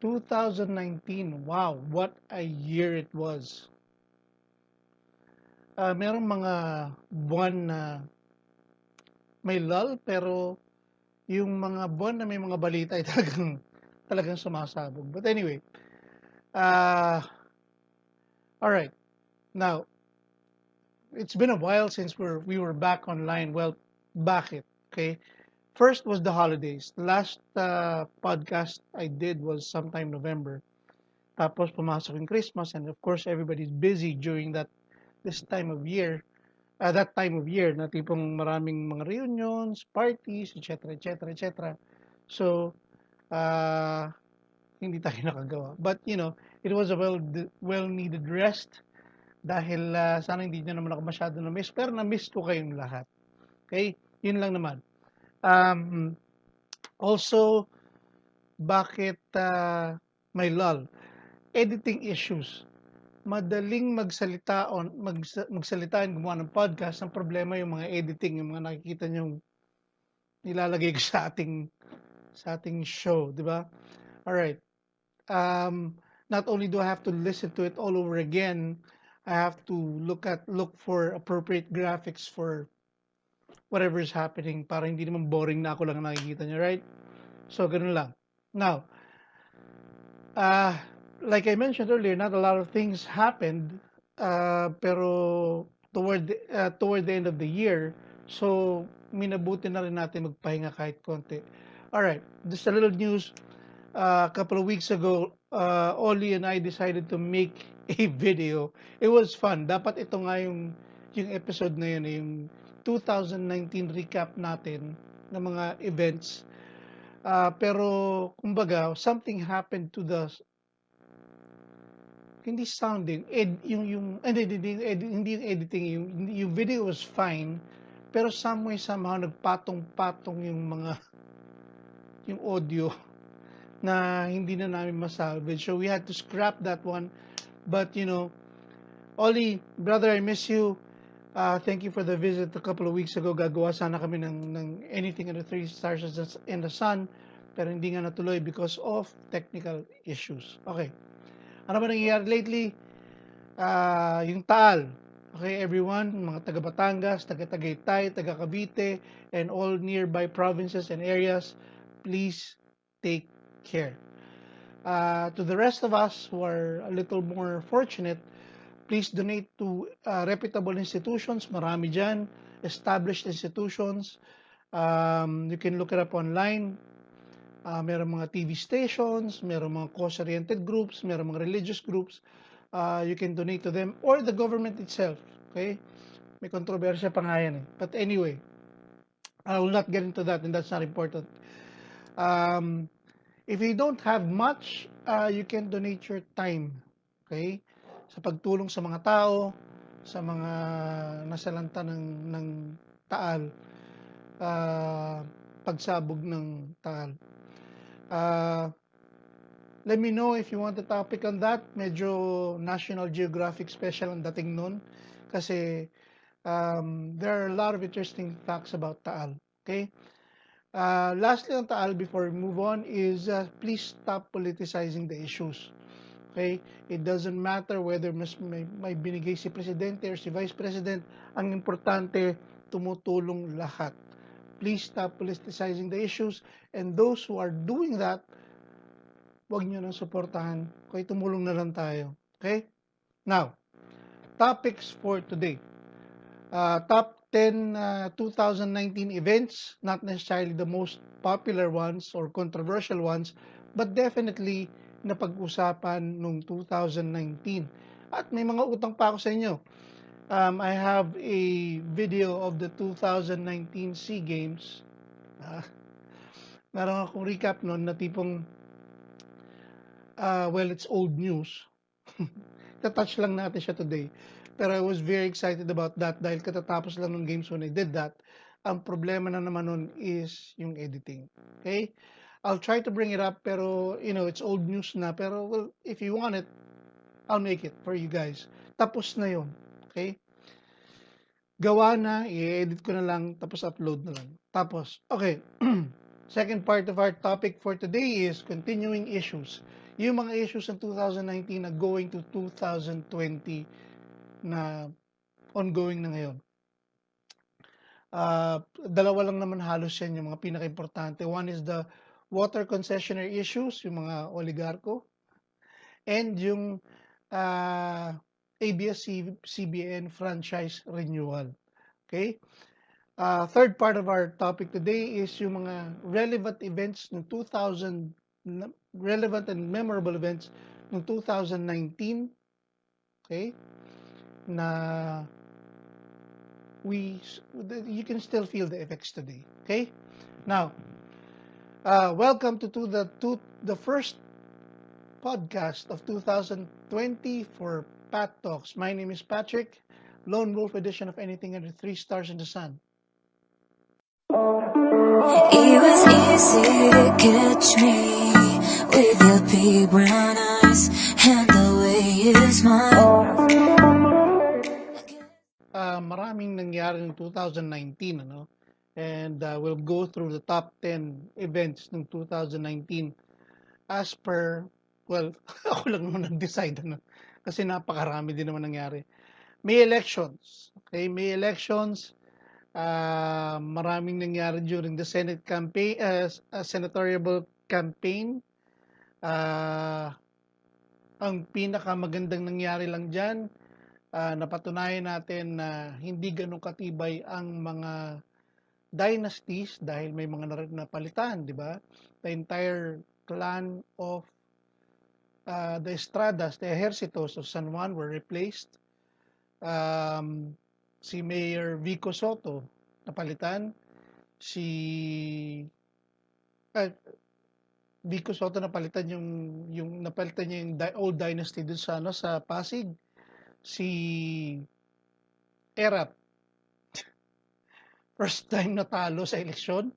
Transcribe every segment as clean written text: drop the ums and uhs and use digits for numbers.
2019, wow, what a year it was. Merong mga buwan na may lull, pero yung mga buwan na may mga balita ay talagang sumasabog. But anyway, uh, all right. Now, it's been a while since we were back online. Well, bakit? Okay. First was the holidays. The last podcast I did was sometime November. Tapos pumasok yung Christmas, and of course everybody's busy during this time of year. That time of year na tipong maraming mga reunions, parties, etc., etc., etc. So, uh, hindi tayo nakagawa. But, it was a well needed rest dahil sana hindi nyo naman ako masyado na-miss. Pero na-miss ko kayong lahat. Okay? Yun lang naman. Um, Also, bakit may lull? Editing issues. Madaling magsalita and gumawa ng podcast. Ang problema yung mga editing, yung mga nakikita nyo nilalagay ko sa ating show, di ba? All right. Um, Not only do I have to listen to it all over again, I have to look for appropriate graphics for whatever is happening para hindi naman boring na ako lang nakikita niyo, right? So, ganun lang. Now, uh, like I mentioned earlier, not a lot of things happened, pero toward the end of the year, so minabuti na rin natin magpahinga kahit konti. All right, just a little news. A couple of weeks ago, Ollie and I decided to make a video. It was fun. Dapat ito nga yung episode na yun, yung 2019 recap natin ng mga events. Pero kumbaga, something happened to the hindi sounding, hindi yung editing, yung video was fine, pero somehow nagpatong-patong yung audio na hindi na namin masalvage. So we had to scrap that one. But, Ollie, brother, I miss you. Thank you for the visit a couple of weeks ago. Gagawa sana kami ng anything in the three stars in the sun. Pero hindi nga natuloy because of technical issues. Okay. Ano ba nangyayari lately? Yung Taal. Okay, everyone, mga taga Batangas, taga Tagaytay, taga Cavite, and all nearby provinces and areas, please take care. To the rest of us who are a little more fortunate, please donate to reputable institutions. Marami dyan, established institutions. You can look it up online. Meron mga TV stations, meron mga cause-oriented groups, meron mga religious groups. You can donate to them or the government itself. Okay? May kontrobersya pa nga yan eh. But anyway, I will not get into that and that's not important. If you don't have much, you can donate your time. Okay? Sa pagtulong sa mga tao, sa mga nasalanta ng Taal, pagsabog ng Taal. Let me know if you want a topic on that. Medyo National Geographic special ang dating nun. Kasi there are a lot of interesting facts about Taal. Okay? Lastly on Taal, before we move on, is please stop politicizing the issues. Okay? It doesn't matter whether may binigay si Presidente or si Vice President. Ang importante, tumutulong lahat. Please stop politicizing the issues. And those who are doing that, huwag nyo nang suportahan. Kaya tumulong na lang tayo. Okay? Now, topics for today. Top 10 2019 events, not necessarily the most popular ones or controversial ones, but definitely napag-usapan noong 2019. At may mga utang pa ako sa inyo. I have a video of the 2019 SEA Games. Meron akong recap noon na tipong well, it's old news. Tatouch lang natin siya today. Pero I was very excited about that dahil katatapos lang ng games when I did that. Ang problema na naman nun is yung editing. Okay? I'll try to bring it up pero, it's old news na. Pero, well, if you want it, I'll make it for you guys. Tapos na yun. Okay? Gawa na, i-edit ko na lang, tapos upload na lang. Tapos, okay. Second part of our topic for today is continuing issues. yung mga issues ng 2019 na going to 2020 na ongoing na ngayon. Dalawa lang naman halos yan yung mga pinaka-importante. One is the water concessionary issues, yung mga oligarko, and yung ABS-CBN franchise renewal. Okay? Third part of our topic today is yung mga relevant events ng 2000, relevant and memorable events ng 2019. Okay? Na you can still feel the effects today. Okay? Now, welcome to the first podcast of 2020 for Pat Talks. My name is Patrick, Lone Wolf edition of Anything Under 3 Stars in the Sun. It was easy to catch me with your big brown eyes and the way you smile. Maraming nangyari ng 2019, ano? And we'll go through the top 10 events ng 2019 as per, well, ako lang naman nag-decide, ano? Kasi napakarami din naman nangyari. May elections. Okay, may elections. Maraming nangyari during the Senate campaign, senatorial campaign. Ang pinakamagandang nangyari lang dyan, napatunayan natin na hindi ganun katibay ang mga dynasties dahil may mga napalitan, di ba? The entire clan of the Estradas, the Ejercitos of San Juan were replaced. Si Mayor Vico Soto napalitan, si Vico Soto napalitan yung napalitan niya yung old dynasty dun sa sa Pasig. Si Erap first time natalo sa eleksyon.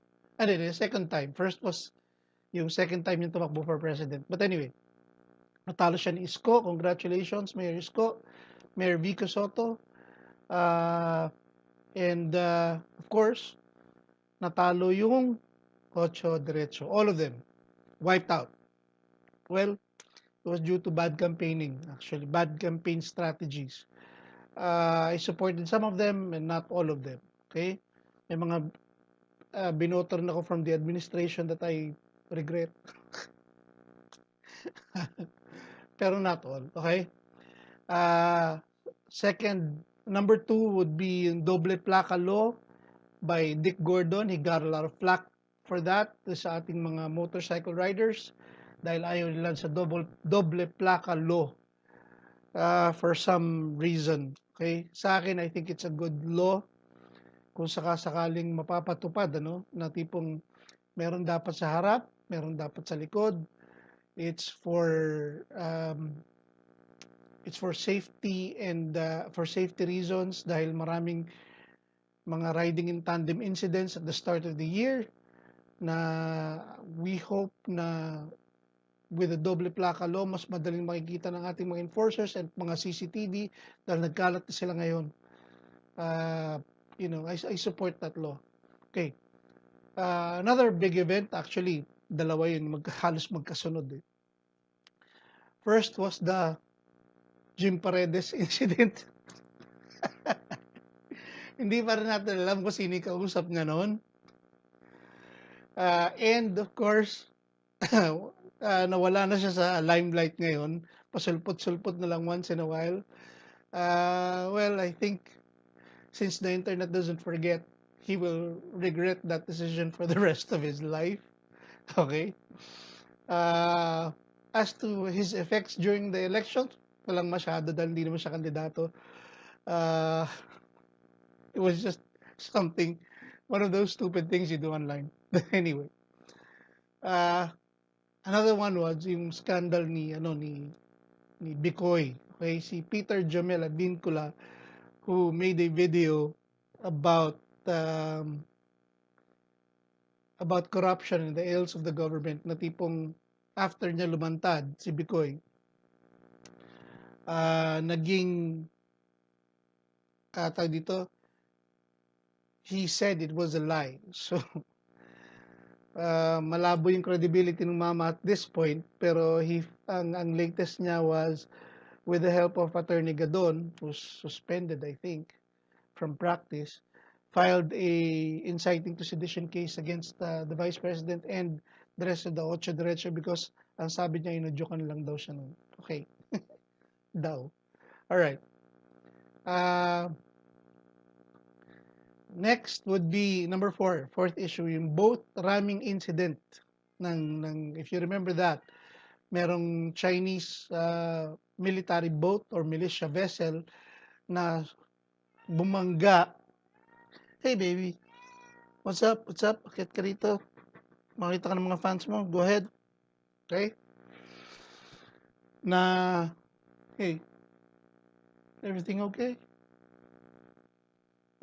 Second time. First was yung second time yung tumakbo for president. But anyway, natalo siya ni Isko. Congratulations, Mayor Isko. Mayor Vico Soto. And of course, natalo yung Ocho Derecho. All of them wiped out. Well, it was due to bad campaigning, actually, bad campaign strategies. I supported some of them and not all of them. Okay? May mga binoto rin ako from the administration that I regret. Pero not all. Okay? Number two would be yung doble plaka law by Dick Gordon. He got a lot of flack for that sa ating mga motorcycle riders dahil ayaw nila sa doble plaka law for some reason. Okay? Sa akin, I think it's a good law kung sakasakaling mapapatupad, ano, na tipong meron dapat sa harap, meron dapat sa likod. It's for safety and for safety reasons dahil maraming mga riding in tandem incidents at the start of the year na we hope na with the doble plaka law, mas madaling makikita ng ating mga enforcers and mga CCTV dahil nagkalat na sila ngayon. I support that law. Okay. Another big event, actually, dalawa yun, halos magkasunod. First was the Jim Paredes incident. Hindi pa rin natin alam kung sino kausap nga noon. And of course, nawala na siya sa limelight ngayon. Pasulpot-sulpot na lang once in a while. Well, I think since the internet doesn't forget, he will regret that decision for the rest of his life. Okay? As to his effects during the election, walang masyado dahil hindi naman siya kandidato. It was just something, one of those stupid things you do online. Anyway. Another one was yung scandal ni Bicoy. Okay, si Peter Jomel Avincula, who made a video about corruption and the ills of the government na tipong after niya lumantad si Bicoy, naging tawag dito, he said it was a lie. So malabo yung credibility ng mama at this point, pero ang latest niya was with the help of Attorney Gadon, who's suspended, I think, from practice, filed a inciting to sedition case against the Vice President and the rest of the Ocho Derecho because ang sabi niya, inudyokan lang daw siya nun. Okay. Daw. Alright. Next would be number 4, fourth issue, yung boat ramming incident. If you remember that, merong Chinese military boat or militia vessel na bumangga. Hey baby, what's up? What's up? Akit ka rito. Makita ka ng mga fans mo. Go ahead. Okay? Na, hey, everything okay?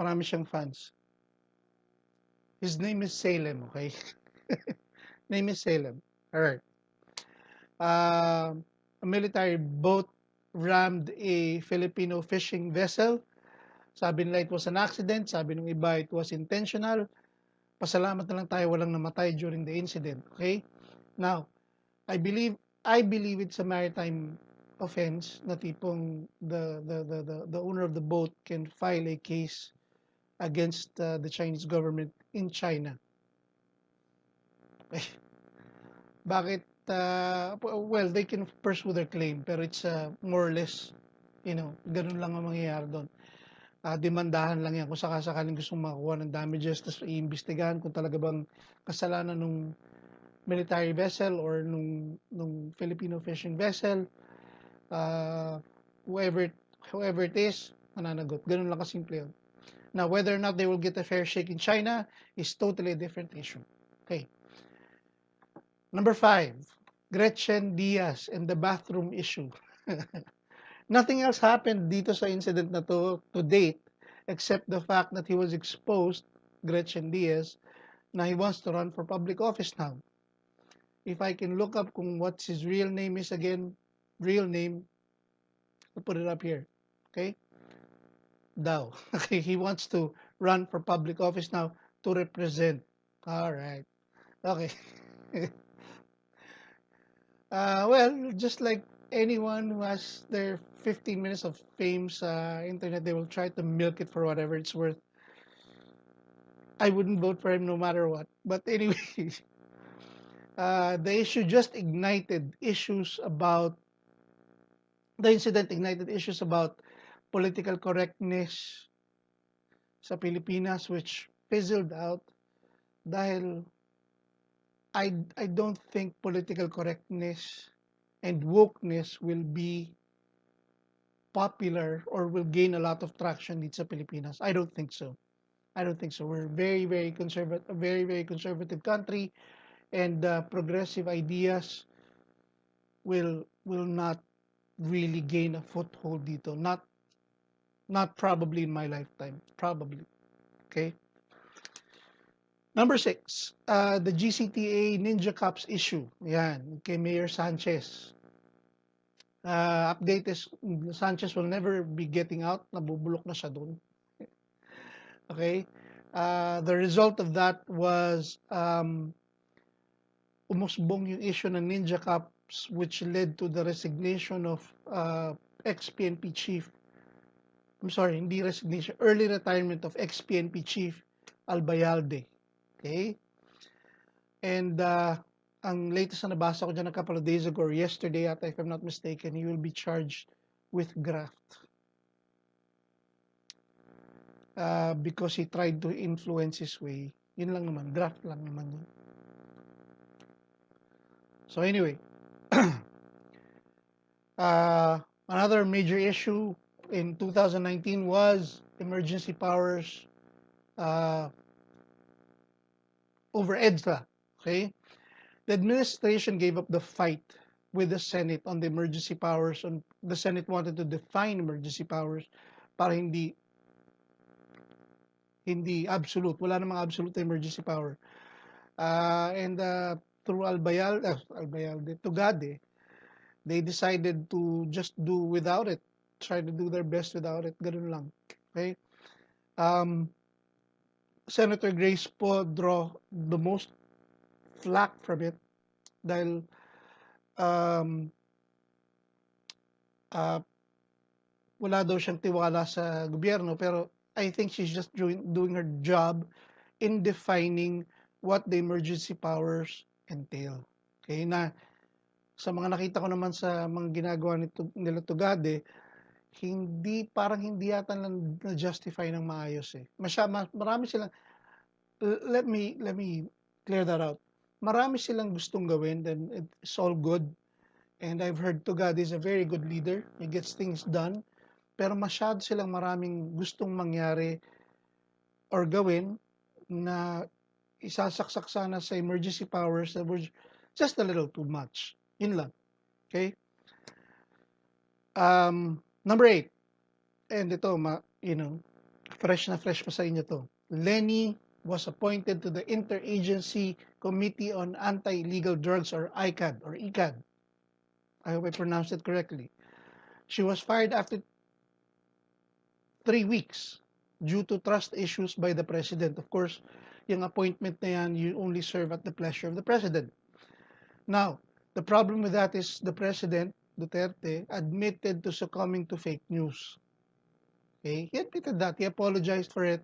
Marami siyang fans. His name is Salem, okay? Name is Salem. All right. A military boat rammed a Filipino fishing vessel. Sabi nila it was an accident. Sabi ng iba it was intentional. Pasalamat na lang tayo walang namatay during the incident. Okay? Now, I believe it's a maritime offense na tipong the owner of the boat can file a case against the Chinese government in China. Okay. Bakit? Well, they can pursue their claim, pero it's more or less, ganun lang ang mangyayari doon. Demandahan lang yan kung sakasakaling gusto makakuha ng damages, tapos iimbestigahan kung talaga bang kasalanan ng military vessel or nung Filipino fishing vessel, whoever it is, mananagot. Ganun lang kasimple yun. Now, whether or not they will get a fair shake in China is totally a different issue. Okay. Number 5, Gretchen Diaz and the bathroom issue. Nothing else happened dito sa incident na to date except the fact that he was exposed, Gretchen Diaz, na he wants to run for public office now. If I can look up kung what's his real name is again, real name, I'll put it up here. Okay? Daw. Okay, he wants to run for public office now to represent. All right. Okay. Well, just like anyone who has their 15 minutes of fame sa internet, they will try to milk it for whatever it's worth. I wouldn't vote for him no matter what. But anyway, the incident ignited issues about political correctness sa Pilipinas, which fizzled out dahil I don't think political correctness and wokeness will be popular or will gain a lot of traction dito sa Pilipinas. I don't think so. We're very, very conservative, a very, very conservative country, and progressive ideas will not really gain a foothold dito. Not probably in my lifetime. Probably. Okay. Number 6, the GCTA Ninja Cups issue. Yan, kay Mayor Sanchez. Update is Sanchez will never be getting out. Nabubulok na siya doon. Okay. The result of that was umusbong yung issue ng Ninja Cups, which led to the resignation of ex-PNP chief. I'm sorry, hindi resignation, early retirement of ex-PNP chief Albayalde. Okay? And ang latest na nabasa ko dyan a couple of days ago, or yesterday at if I'm not mistaken, he will be charged with graft. Because he tried to influence his way. Yun lang naman, graft lang naman yun. So anyway, another major issue in 2019 was emergency powers over EDSA. Okay, the administration gave up the fight with the Senate on the emergency powers. And the Senate wanted to define emergency powers para hindi absolute. Wala namang absolute emergency power. And through Albayalde, Tugade, they decided to just do without it. Try to do their best without it. Ganun lang. Okay. Senator Grace Poe draw the most flack from it dahil um, uh, wala daw siyang tiwala sa gobyerno, pero I think she's just doing her job in defining what the emergency powers entail. Okay, na sa mga nakita ko naman sa mga ginagawa nila Tugade, parang hindi yata na-justify ng maayos eh. Marami silang, let me clear that out. Marami silang gustong gawin, and it's all good. And I've heard Tugade is a very good leader. He gets things done. Pero masyado silang maraming gustong mangyari or gawin na isasaksak sana sa emergency powers that were just a little too much. Yun lang. Okay? Number 8. And ito, fresh na fresh pa sa inyo to. Lenny was appointed to the Interagency Committee on Anti-Illegal Drugs, or ICAD, or ICAD. I hope I pronounced it correctly. She was fired after 3 weeks due to trust issues by the president. Of course, yung appointment na yan, you only serve at the pleasure of the president. Now, the problem with that is the president, Duterte, admitted to succumbing to fake news. Okay? He admitted that. He apologized for it.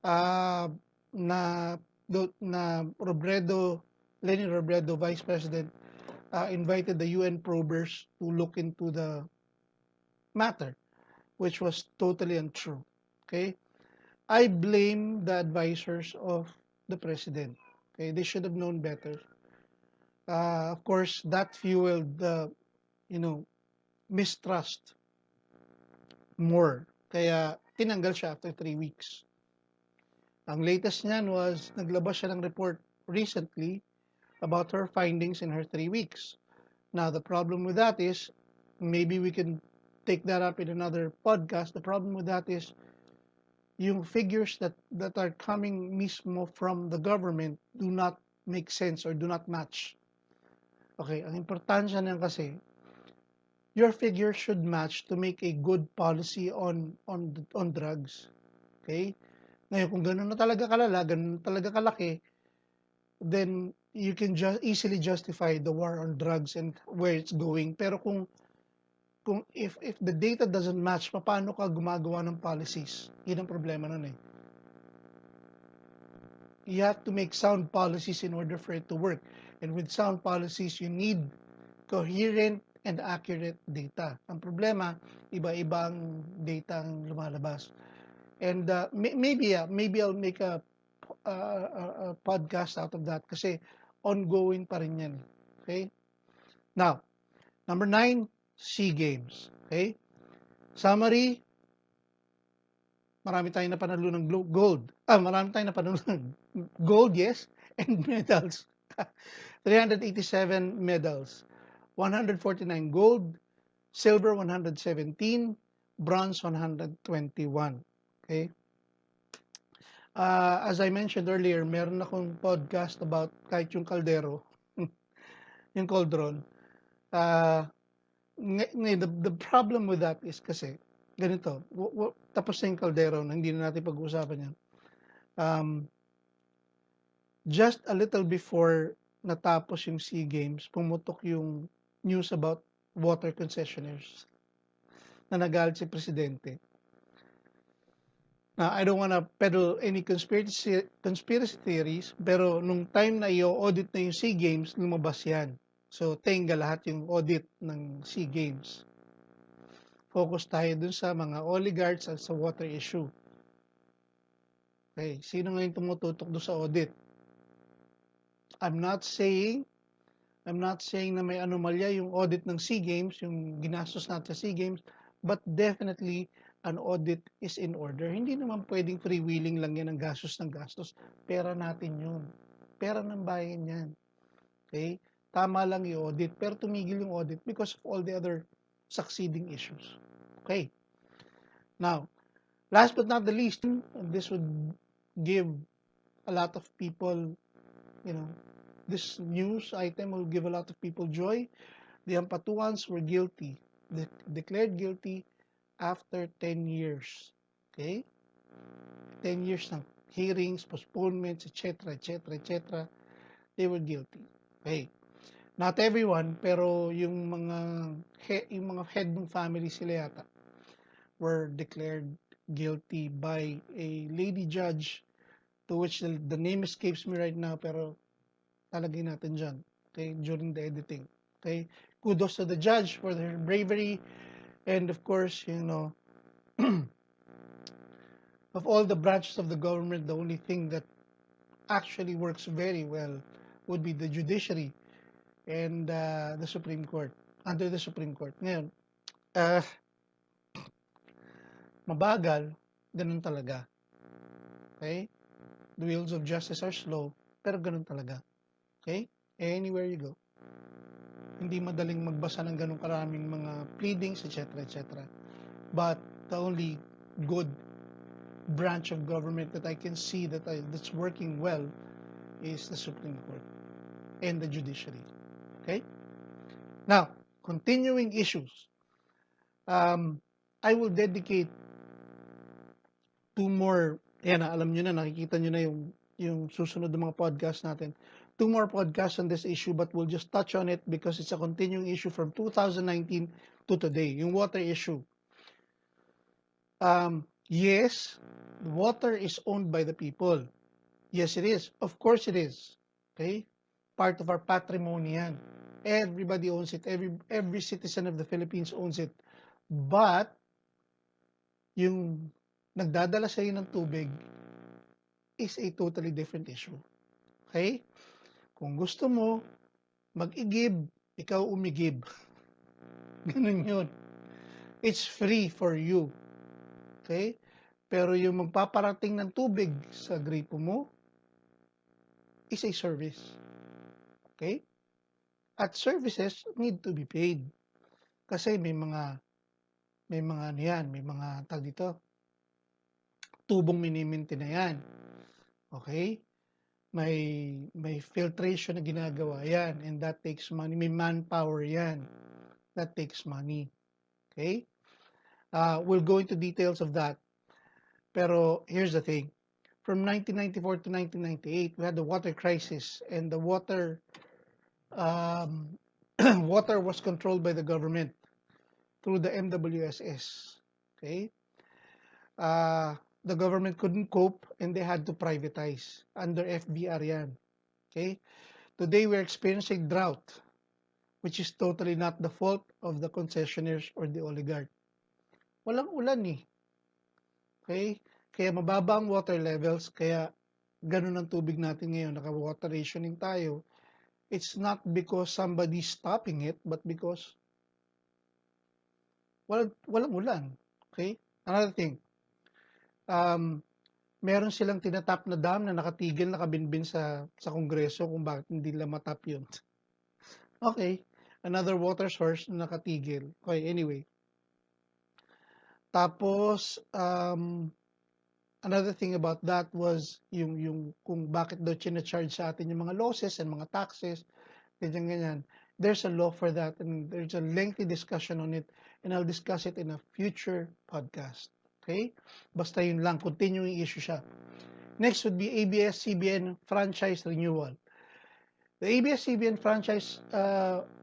Na Lenny Robredo, Vice President, invited the UN probers to look into the matter, which was totally untrue. Okay? I blame the advisors of the president. Okay? They should have known better. Of course, that fueled the, mistrust more. Kaya tinanggal siya after 3 weeks. Ang latest niyan was, naglabas siya ng report recently about her findings in her 3 weeks. Now, the problem with that is, maybe we can take that up in another podcast. The problem with that is, yung figures that are coming mismo from the government do not make sense or do not match. Okay, ang importansya niyan kasi, your figures should match to make a good policy on drugs. Okay? Ngayon, kung gano'n na talaga kalala, gano'n na talaga kalaki, then you can easily justify the war on drugs and where it's going. Pero kung if the data doesn't match, paano ka gumagawa ng policies? Yun ang problema nun eh. You have to make sound policies in order for it to work. And with sound policies, you need coherent and accurate data. Ang problema, iba-ibang data ang lumalabas. And maybe I'll make a podcast out of that kasi ongoing pa rin yan. Okay? Now, number 9, SEA Games. Okay? Summary, marami tayong napanalo ng gold. Marami tayong napanalo ng gold, yes, and medals. 387 medals. 149 gold, silver 117, bronze 121. Okay? As I mentioned earlier, meron akong podcast about kahit yung kaldero, yung cauldron. The problem with that is kasi, ganito, tapos na yung kaldero, hindi na natin pag-uusapan yan. Just a little before natapos yung SEA Games, pumutok yung news about water concessionaires na nagalit si Presidente. Now, I don't want to peddle any conspiracy theories, pero nung time na i-audit na yung SEA Games, lumabas yan. So, tenga lahat yung audit ng SEA Games. Focus tayo dun sa mga oligarchs at sa water issue. Okay, sino ngayon tumututok doon sa audit? I'm not saying na may anomalya yung audit ng SEA Games, yung ginastos natin sa SEA Games, but definitely an audit is in order. Hindi naman pwedeng freewheeling lang yan ng gastos. Pera natin yun. Pera ng bayan yan. Okay? Tama lang i-audit, pero tumigil yung audit because of all the other succeeding issues. Okay? Now, last but not the least, this would give a lot of people, this news item will give a lot of people joy. The Ampatuans were guilty, declared guilty after 10 years. Okay? 10 years ng hearings, postponements, etc. they were guilty. Okay. Not everyone, pero yung mga head ng family sila yata were declared guilty by a lady judge to which the name escapes me right now, pero talagay natin dyan, okay, during the editing. Okay, kudos to the judge for their bravery, and of course, of all the branches of the government, the only thing that actually works very well would be the judiciary and the Supreme Court, under the Supreme Court. Ngayon, uh, mabagal, ganun talaga. Okay? The wheels of justice are slow, pero ganun talaga. Okay? Anywhere you go. Hindi madaling magbasa ng ganun karaming mga pleadings, etc., etc. But the only good branch of government that I can see that's working well is the Supreme Court and the judiciary. Okay? Now, continuing issues. I will dedicate 2 more, alam nyo na, nakikita nyo na yung susunod ng mga podcast natin. 2 more podcasts on this issue, but we'll just touch on it because it's a continuing issue from 2019 to today, yung water issue. Yes, water is owned by the people. Yes, it is. Of course it is. Okay? Part of our patrimony yan. Everybody owns it. Every citizen of the Philippines owns it. But, yung nagdadala sa iyo ng tubig is a totally different issue. Okay? Kung gusto mo mag-igib, ikaw umigib. Ganun yun. It's free for you. Okay? Pero yung magpaparating ng tubig sa gripo mo is a service. Okay? At services need to be paid. Kasi may mga ano yan, may mga tag dito, tubong miniminti na yan. Okay? May filtration na ginagawa yan, and that takes money. May manpower yan. That takes money. Okay? We'll go into details of that. Pero here's the thing. From 1994 to 1998, we had the water crisis, and the water water was controlled by the government through the MWSS. Okay? The government couldn't cope, and they had to privatize under FBR yan. Okay? Today, we're experiencing drought, which is totally not the fault of the concessionaires or the oligarch. Walang ulan eh. Okay? Kaya mababa ang water levels, kaya ganun ang tubig natin ngayon, naka-water rationing tayo. It's not because somebody's stopping it, but because walang ulan. Okay? Another thing, meron silang tinatap na dam na nakatigil, nakabinbin sa Kongreso kung bakit hindi nila matap yun. Okay, another water source na nakatigil. Okay, anyway. Tapos, another thing about that was yung kung bakit daw charge sa atin yung mga losses and mga taxes, ganyan. There's a law for that, and there's a lengthy discussion on it, and I'll discuss it in a future podcast. Okay? Basta yun lang, continuing issue siya. Next would be ABS-CBN franchise renewal. The ABS-CBN franchise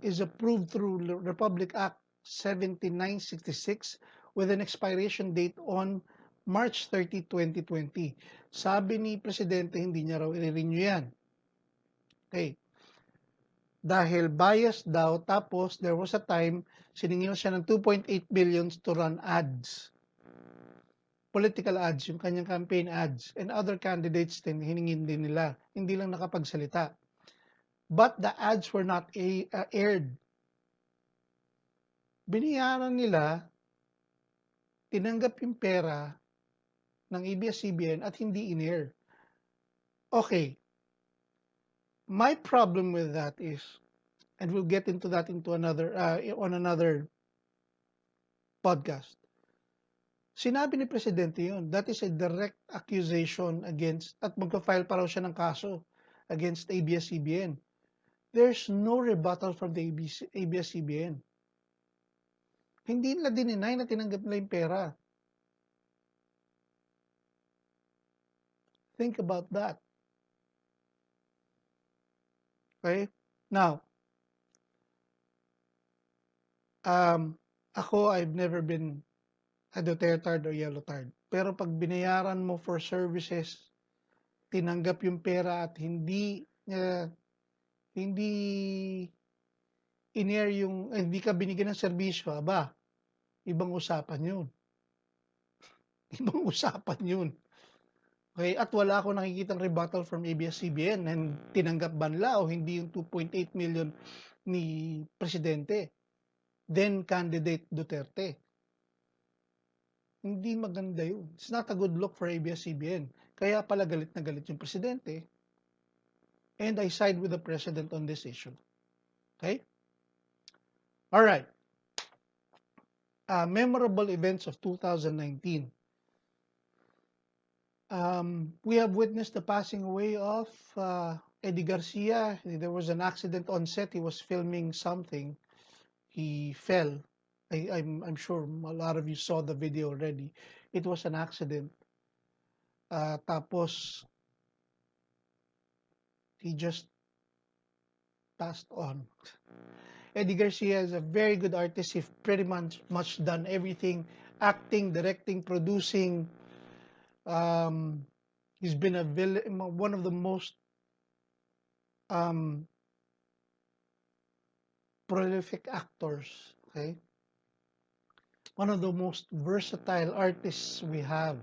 is approved through Republic Act 7966 with an expiration date on March 30, 2020. Sabi ni Presidente, hindi niya raw i-renew yan. Okay. Dahil bias daw, tapos there was a time, siningil siya ng 2.8 billion to run ads. Political ads, yung kanyang campaign ads. And other candidates din, hiningin din nila. Hindi lang nakapagsalita. But the ads were not aired. Biniyaran nila, tinanggap yung pera ng ABS-CBN at hindi in-air. Okay. My problem with that is, and we'll get into that into another on another podcast. Sinabi ni Presidente yun. That is a direct accusation against, at magka-file pa raw siya ng kaso against ABS-CBN. There's no rebuttal from the ABS-CBN. Hindi nila dininay na tinanggap nila yung pera. Think about that. Okay? Now, ako, I've never been a Duterte or yellow card. Pero pag binayaran mo for services, tinanggap yung pera at hindi in-air hindi ka binigyan ng serbisyo, aba, ibang usapan yun. Ibang usapan yun. Okay? At wala akong nakikitang rebuttal from ABS-CBN na tinanggap ba nila o hindi yung 2.8 million ni Presidente, then candidate Duterte. Hindi maganda yun. It's not a good look for ABS-CBN. Kaya pala galit na galit yung Presidente. And I side with the President on this issue. Okay? All right. Memorable events of 2019. We have witnessed the passing away of Eddie Garcia. There was an accident on set. He was filming something. He fell. I'm sure a lot of you saw the video already. It was an accident. Tapos, he just passed on. Eddie Garcia is a very good artist. He's pretty much done everything. Acting, directing, producing. He's been a villain, one of the most prolific actors. Okay? One of the most versatile artists we have.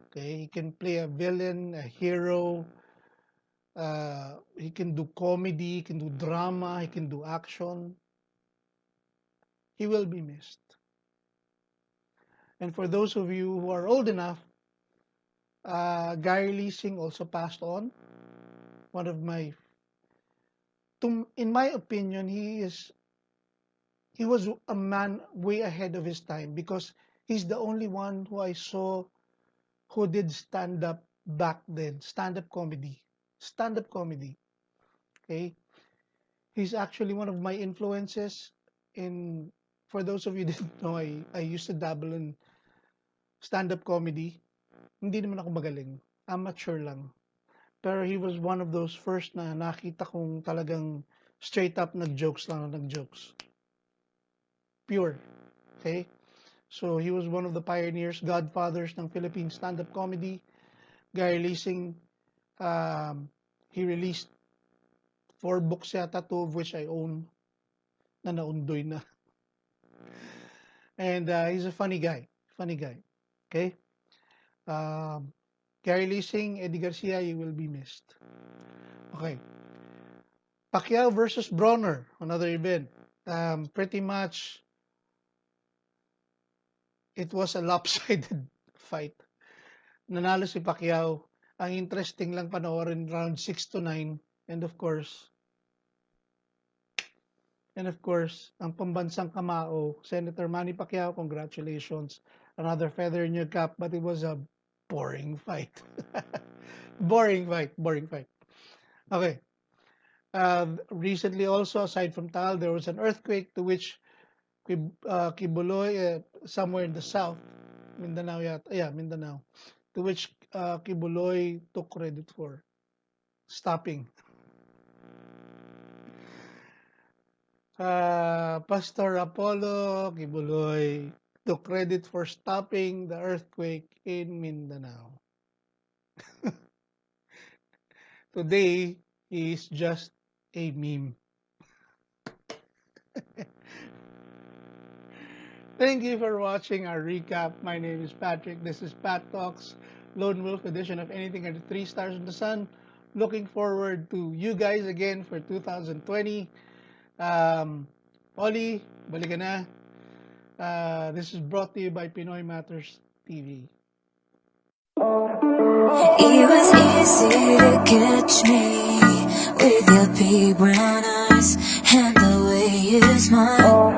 Okay? He can play a villain, a hero. He can do comedy, he can do drama, he can do action. He will be missed. And for those of you who are old enough, Gary Leasing also passed on. One of my, in my opinion, he was a man way ahead of his time because he's the only one who I saw who did stand-up back then, stand-up comedy. Okay? He's actually one of my influences for those of you who didn't know, I used to dabble in stand-up comedy. Hindi naman ako magaling. Amateur lang. Pero he was one of those first na nakita kong talagang straight up nag-jokes lang na nag-jokes. Pure. Okay? So he was one of the pioneers, godfathers ng Philippine stand-up comedy. Gary Leasing, he released 4 books yata, 2 of which I own, na naundoy na. And he's a funny guy. Okay? Gary Leasing, Eddie Garcia, you will be missed. Okay. Pacquiao versus Bronner, another event. Pretty much, it was a lopsided fight. Nanalo si Pacquiao. Ang interesting lang panoorin, round 6 to 9. And of course, ang pambansang kamao, Senator Manny Pacquiao, congratulations. Another feather in your cap, but it was a boring fight. boring fight. Okay. Recently also, aside from Taal, there was an earthquake to which Kibuloy, somewhere in the south, Mindanao yata, Mindanao, to which Kibuloy took credit for stopping. Pastor Apollo Kibuloy took credit for stopping the earthquake in Mindanao. Today, he is just a meme. Thank you for watching our recap. My name is Patrick. This is Pat Talks, Lone Wolf edition of Anything Under 3 Stars in the Sun. Looking forward to you guys again for 2020. Oli, balik ka na. This is brought to you by Pinoy Matters TV. It was easy to catch me with your big brown eyes and the way you smile.